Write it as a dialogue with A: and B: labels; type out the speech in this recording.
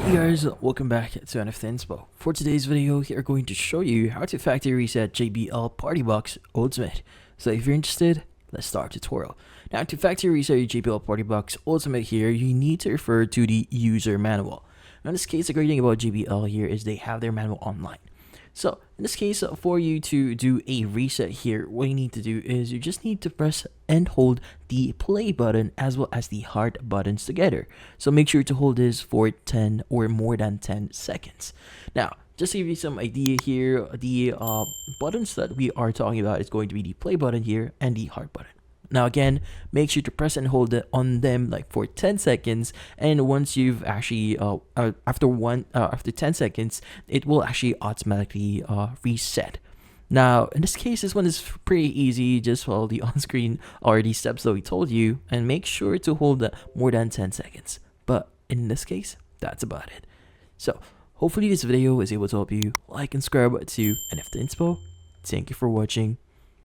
A: Hey guys, welcome back to NFT Inspo. For today's video, we are going to show you how to factory reset JBL Partybox Ultimate. So if you're interested, let's start the tutorial. Now to factory reset your JBL Partybox Ultimate here, you need to refer to the user manual. Now in this case, the great thing about JBL here is they have their manual online. So in this case, for you to do a reset here, what you need to do is you just need to press and hold the play button as well as the heart buttons together. So make sure to hold this for 10 or more than 10 seconds. Now, just to give you some idea here, the buttons that we are talking about is going to be the play button here and the heart button. Now again, make sure to press and hold it on them like for 10 seconds, and once you've actually after 10 seconds, it will actually automatically reset. Now in this case, this one is pretty easy. Just follow the on-screen or the steps that we told you, and make sure to hold it more than 10 seconds. But in this case, that's about it. So hopefully this video is able to help you. Like and subscribe to NFT Inspo. Thank you for watching.